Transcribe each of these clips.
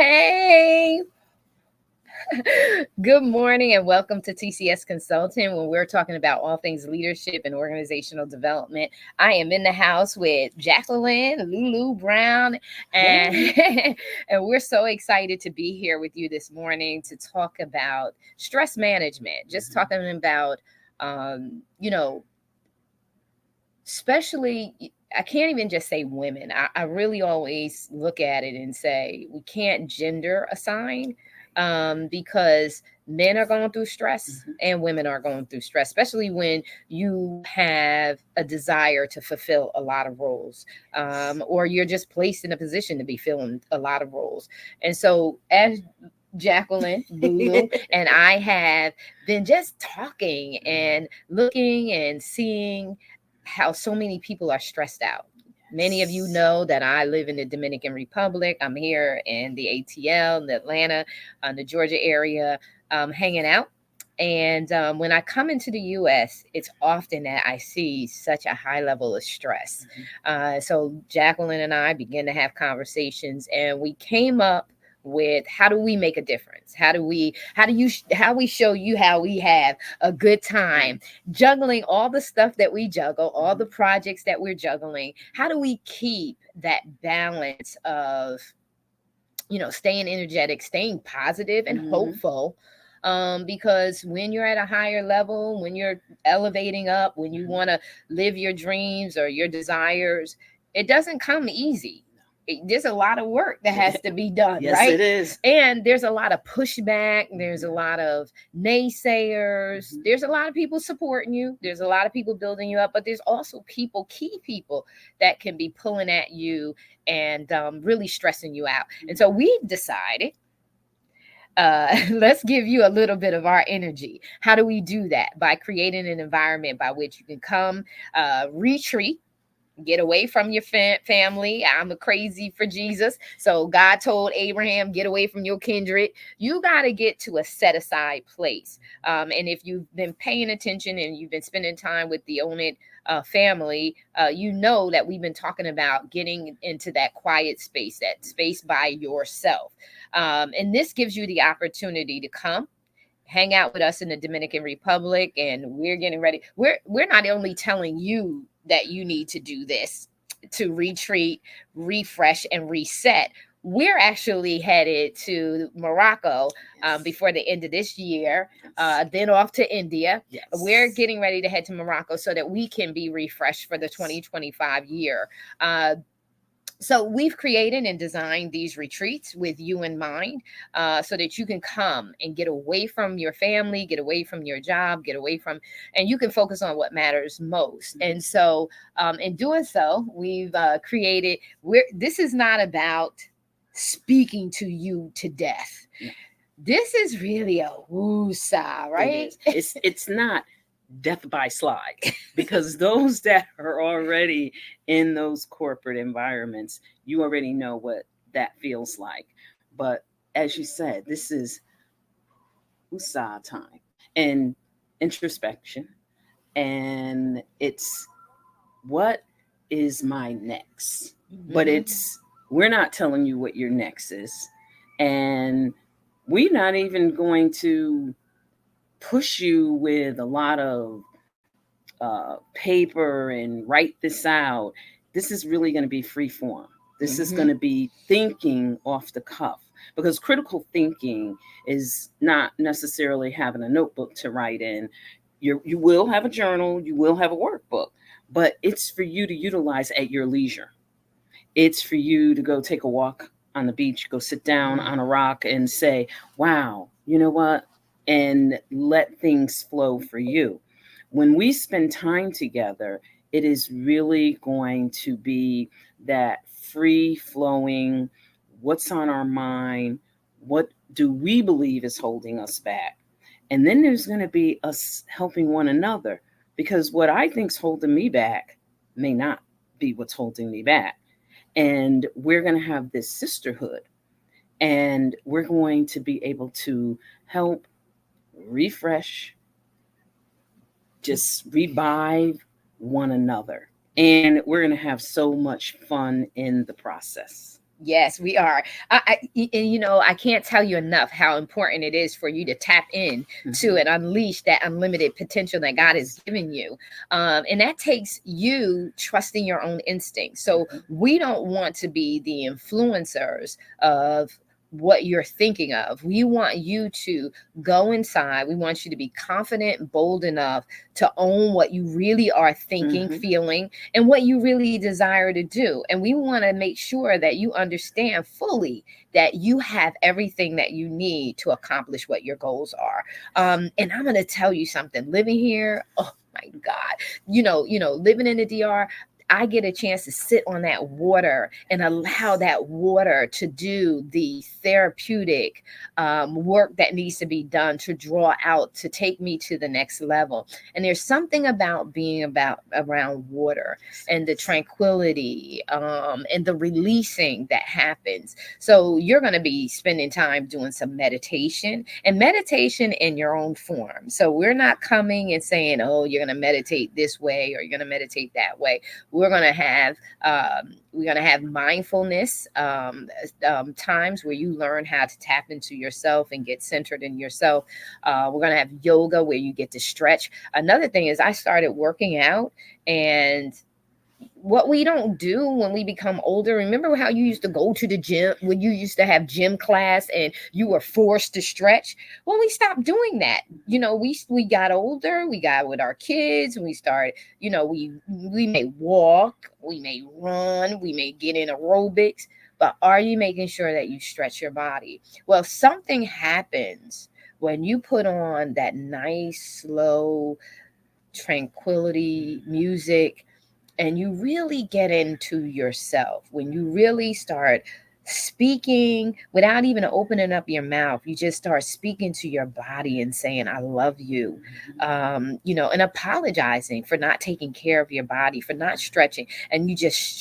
Hey, good morning and welcome to TCS Consulting when we're talking about all things leadership and organizational development. I am in the house with Jacqueline, Lulu Brown, and and we're so excited to be here with you this morning to talk about stress management. Just talking about you know, especially I can't even just say women. I really always look at it and say we can't gender assign because men are going through stress and women are going through stress, especially when you have a desire to fulfill a lot of roles, or you're just placed in a position to be filling a lot of roles. And so as Jacqueline, Lulu, and I have been just talking and looking and seeing how so many people are stressed out. Many of you know that I live in the Dominican Republic. I'm here in the ATL, in the Atlanta, the Georgia area, hanging out. And when I come into the US, it's often that I see such a high level of stress. So Jacqueline and I begin to have conversations, and we came up with how do we make a difference? How we show you how we have a good time juggling all the stuff that we juggle, all the projects that we're juggling. How do we keep that balance of, staying energetic, staying positive and hopeful? Because when you're at a higher level, when you're elevating up, when you want to live your dreams or your desires, it doesn't come easy. There's a lot of work that has to be done, Yes, right? it is. And there's a lot of pushback. There's a lot of naysayers. There's a lot of people supporting you. There's a lot of people building you up, but there's also key people that can be pulling at you and really stressing you out. And so we decided, let's give you a little bit of our energy. How do we do that? By creating an environment by which you can come, retreat, get away from your family. I'm a crazy for Jesus. So God told Abraham, get away from your kindred. You got to get to a set aside place. And if you've been paying attention and you've been spending time with the Own It family, you know that we've been talking about getting into that quiet space, that space by yourself. And this gives you the opportunity to come hang out with us in the Dominican Republic, and we're getting ready. We're not only telling you that you need to do this to retreat, refresh, and reset. We're actually headed to Morocco before the end of this year, then off to India. Yes. We're getting ready to head to Morocco so that we can be refreshed for the 2025 year. So we've created and designed these retreats with you in mind, so that you can come and get away from your family, get away from your job, and you can focus on what matters most. And so in doing so, we've created, this is not about speaking to you to death. This is really a woo-saw, right? It's not death by slide, because those that are already in those corporate environments, you already know what that feels like. But as you said, this is USA time and introspection, and it's what is my next. But we're not telling you what your next is, and we're not even going to push you with a lot of paper and write this out. This is really going to be free form. This is going to be thinking off the cuff, because critical thinking is not necessarily having a notebook to write in. You will have a journal, you will have a workbook, but it's for you to utilize at your leisure. It's for you to go take a walk on the beach, go sit down on a rock and say, wow, you know what? And let things flow for you. When we spend time together, it is really going to be that free flowing, what's on our mind, what do we believe is holding us back? And then there's going to be us helping one another, because what I think's holding me back may not be what's holding me back. And we're going to have this sisterhood, and we're going to be able to help refresh, just revive one another. And we're going to have so much fun in the process. Yes, we are. And I can't tell you enough how important it is for you to tap in to Mhm. and unleash that unlimited potential that God has given you. And that takes you trusting your own instincts. So Mhm. we don't want to be the influencers of what you're thinking of. We want you to go inside. We want you to be confident and bold enough to own what you really are thinking, Mhm. feeling, and what you really desire to do. And we want to make sure that you understand fully that you have everything that you need to accomplish what your goals are. And I'm going to tell you something, living here, oh my God, living in the DR, I get a chance to sit on that water and allow that water to do the therapeutic work that needs to be done to draw out, to take me to the next level. And there's something about being about around water and the tranquility and the releasing that happens. So you're going to be spending time doing some meditation, and meditation in your own form. So we're not coming and saying, oh, you're going to meditate this way or you're going to meditate that way. We're going to have mindfulness times where you learn how to tap into yourself and get centered in yourself. We're going to have yoga where you get to stretch. Another thing is I started working out, and what we don't do when we become older, remember how you used to go to the gym, when you used to have gym class and you were forced to stretch? Well, we stopped doing that. We got older, we got with our kids, we started, we may walk, we may run, we may get in aerobics, but are you making sure that you stretch your body? Well, something happens when you put on that nice slow tranquility music and you really get into yourself, when you really start speaking without even opening up your mouth, you just start speaking to your body and saying, I love you, and apologizing for not taking care of your body, for not stretching. And you just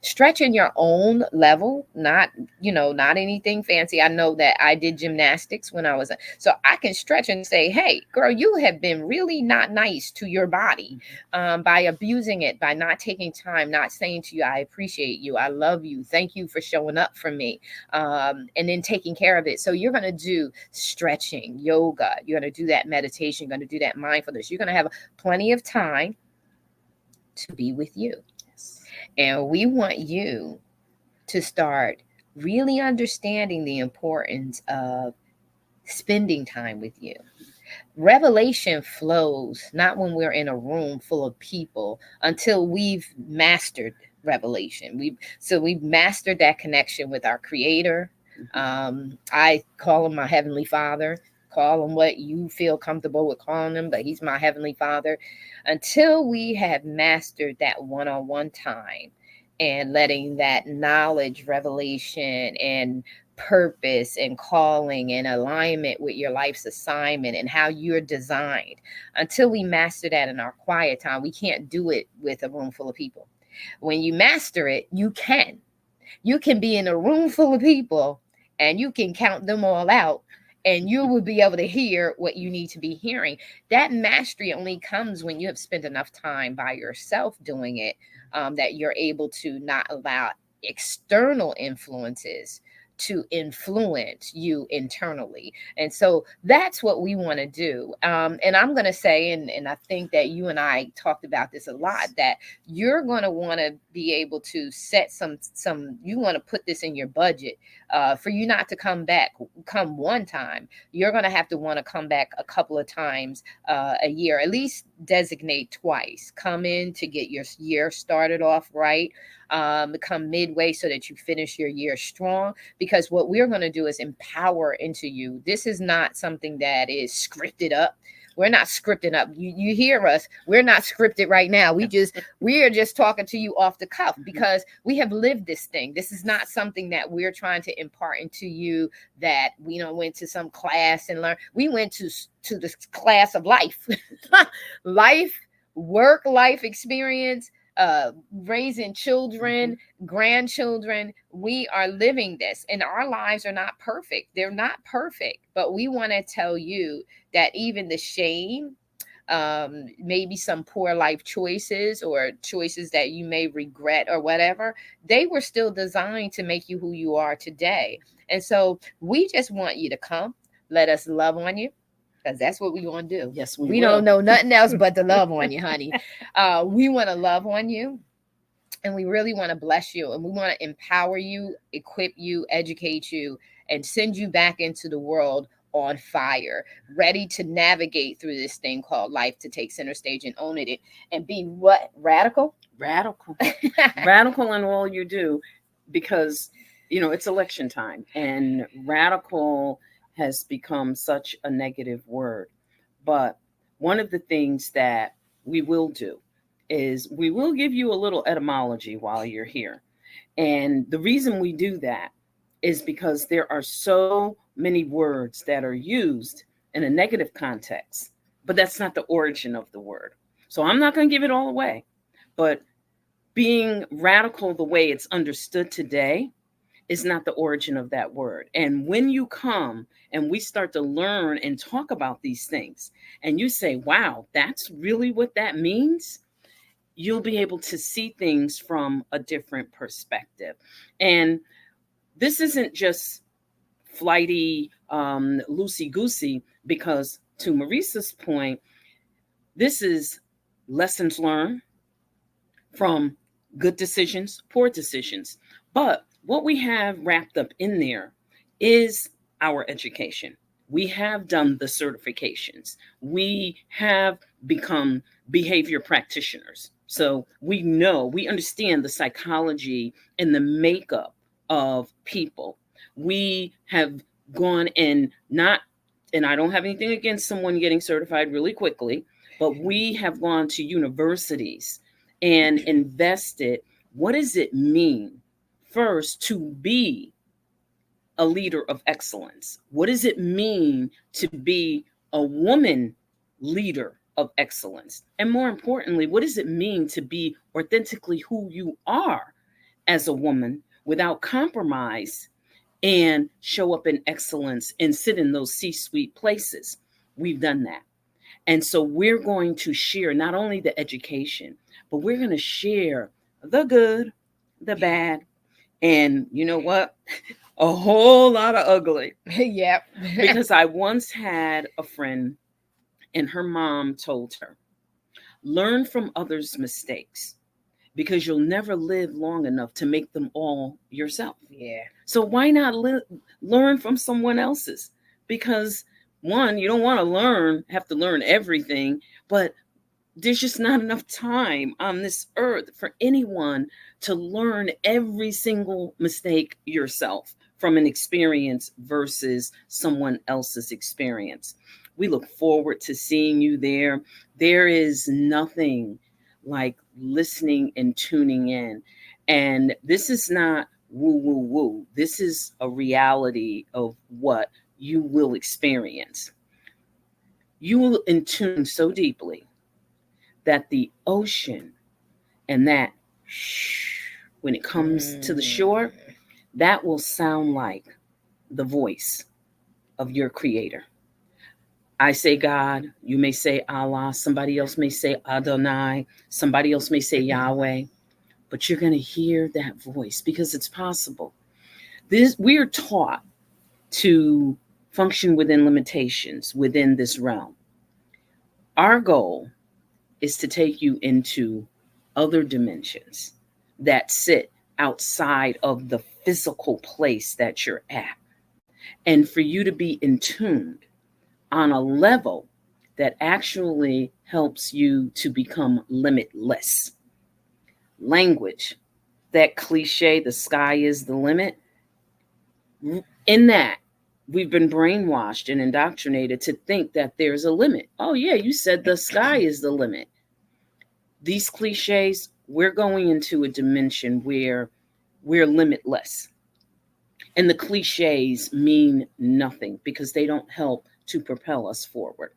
stretch in your own level, not anything fancy. I know that I did gymnastics when I was, so I can stretch and say, hey, girl, you have been really not nice to your body by abusing it, by not taking time, not saying to you, I appreciate you, I love you, thank you for showing up for me, and then taking care of it. So you're going to do stretching, yoga, you're going to do that meditation, you're going to do that mindfulness. You're going to have plenty of time to be with you. Yes. And we want you to start really understanding the importance of spending time with you. Revelation flows not when we're in a room full of people, until we've mastered revelation. We've mastered that connection with our creator. I call him my heavenly father. Call him what you feel comfortable with calling him, but he's my heavenly father. Until we have mastered that one-on-one time and letting that knowledge, revelation, and purpose and calling and alignment with your life's assignment and how you're designed, until we master that in our quiet time, we can't do it with a room full of people. When you master it, you can be in a room full of people and you can count them all out, and you will be able to hear what you need to be hearing. That mastery only comes when you have spent enough time by yourself doing it, that you're able to not allow external influences to influence you internally. And so that's what we want to do. And I'm going to say, and I think that you and I talked about this a lot, that you're going to want to be able to set you want to put this in your budget, for you not to come one time. You're going to have to want to come back a couple of times a year, at least designate twice. Come in to get your year started off right, come midway so that you finish your year strong, because what we're going to do is empower into you. This is not something that is scripted up. We're not scripting up. You hear us. We're not scripted right now. We are just talking to you off the cuff because we have lived this thing. This is not something that we're trying to impart into you, that we went to some class and learn. We went to the class of life, life, work, life experience, raising children, grandchildren. We are living this, and our lives are not perfect. They're not perfect, but we want to tell you that even the shame maybe some poor life choices or choices that you may regret or whatever, they were still designed to make you who you are today. And so we just want you to come, let us love on you, because that's what we want to do. Yes, we We will. don't know nothing else but to love on you, honey. We want to love on you, and we really want to bless you, and we want to empower you, equip you, educate you, and send you back into the world on fire, ready to navigate through this thing called life, to take center stage and own it, and be what? Radical? Radical. Radical in all you do, because it's election time, and radical has become such a negative word. But one of the things that we will do is we will give you a little etymology while you're here. And the reason we do that is because there are so many words that are used in a negative context, but that's not the origin of the word. So I'm not going to give it all away. But being radical the way it's understood today is not the origin of that word. And when you come and we start to learn and talk about these things, and you say, wow, that's really what that means, you'll be able to see things from a different perspective. And this isn't just flighty, loosey goosey, because to Marisa's point, this is lessons learned from good decisions, poor decisions. But what we have wrapped up in there is our education. We have done the certifications. We have become behavior practitioners. So we understand the psychology and the makeup of people. We have gone and I don't have anything against someone getting certified really quickly, but we have gone to universities and invested. What does it mean first to be a leader of excellence? What does it mean to be a woman leader of excellence? And more importantly, what does it mean to be authentically who you are as a woman without compromise, and show up in excellence and sit in those C-suite places? We've done that. And so we're going to share not only the education, but we're going to share the good, the bad, and you know what? A whole lot of ugly. Yep. Because I once had a friend, and her mom told her, learn from others' mistakes, because you'll never live long enough to make them all yourself. Yeah. So why not learn from someone else's? Because one, you don't want to have to learn everything, but there's just not enough time on this earth for anyone to learn every single mistake yourself from an experience versus someone else's experience. We look forward to seeing you there. There is nothing like listening and tuning in. And this is not woo, woo, woo. This is a reality of what you will experience. You will attune so deeply that the ocean and that when it comes to the shore, that will sound like the voice of your creator. I say God, you may say Allah, somebody else may say Adonai, somebody else may say Yahweh, but you're going to hear that voice because it's possible. We are taught to function within limitations within this realm. Our goal is to take you into other dimensions that sit outside of the physical place that you're at, and for you to be in tune on a level that actually helps you to become limitless. Language, that cliche, the sky is the limit, in that we've been brainwashed and indoctrinated to think that there's a limit. Oh yeah, you said the sky is the limit. These cliches, we're going into a dimension where we're limitless. And the cliches mean nothing because they don't help to propel us forward.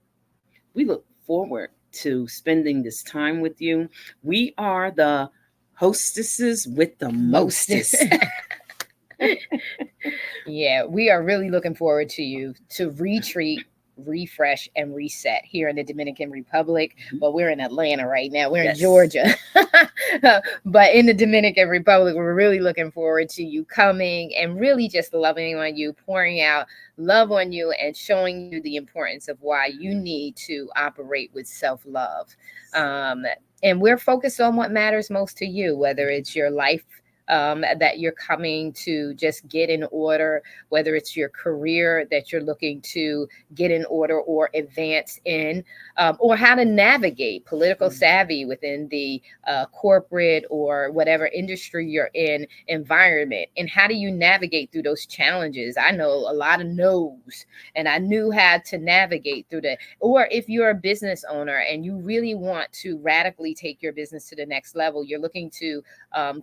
We look forward to spending this time with you. We are the hostesses with the mostest. Yeah, we are really looking forward to you to retreat, refresh, and reset here in the Dominican Republic. But we're in Atlanta right now. We're in Yes. Georgia. But in the Dominican Republic, we're really looking forward to you coming and really just loving on you, pouring out love on you, and showing you the importance of why you need to operate with self-love. And we're focused on what matters most to you, whether it's your life that you're coming to just get in order, whether it's your career that you're looking to get in order or advance in, or how to navigate political savvy within the corporate or whatever industry you're in environment. And how do you navigate through those challenges? I know a lot of no's, and I knew how to navigate through that. Or if you're a business owner and you really want to radically take your business to the next level, you're looking to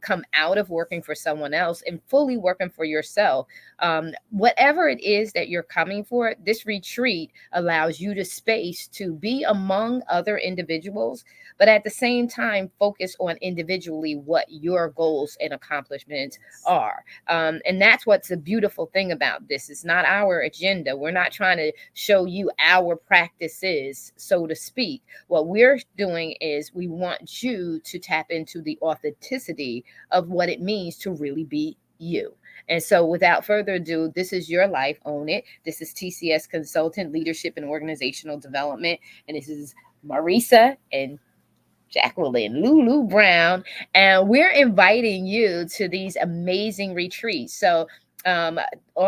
come out of working for someone else and fully working for yourself. Whatever it is that you're coming for, this retreat allows you the space to be among other individuals, but at the same time, focus on individually what your goals and accomplishments are. And that's what's the beautiful thing about this. It's not our agenda. We're not trying to show you our practices, so to speak. What we're doing is we want you to tap into the authenticity of what it means to really be you. And so without further ado, this is your life, own it. This is TCS Consultant, Leadership and Organizational Development. And this is Marisa and Jacqueline Lulu Brown, and we're inviting you to these amazing retreats. So on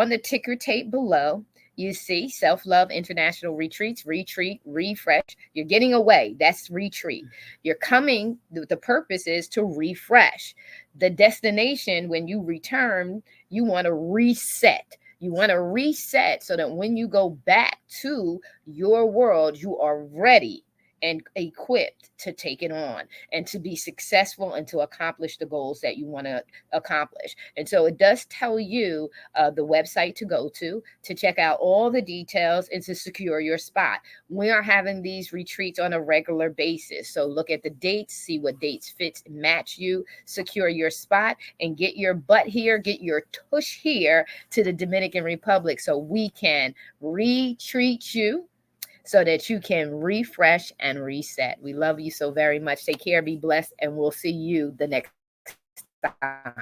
the ticker tape below, you see Self-Love International Retreats, retreat, refresh. You're getting away. That's retreat. You're coming. The purpose is to refresh. The destination, when you return, you want to reset. You want to reset so that when you go back to your world, you are ready and equipped to take it on and to be successful and to accomplish the goals that you want to accomplish. And so it does tell you the website to go to check out all the details and to secure your spot. We are having these retreats on a regular basis. So look at the dates, see what dates fit and match you, secure your spot, and get your butt here, get your tush here to the Dominican Republic so we can retreat you so that you can refresh and reset. We love you so very much. Take care, be blessed, and we'll see you the next time.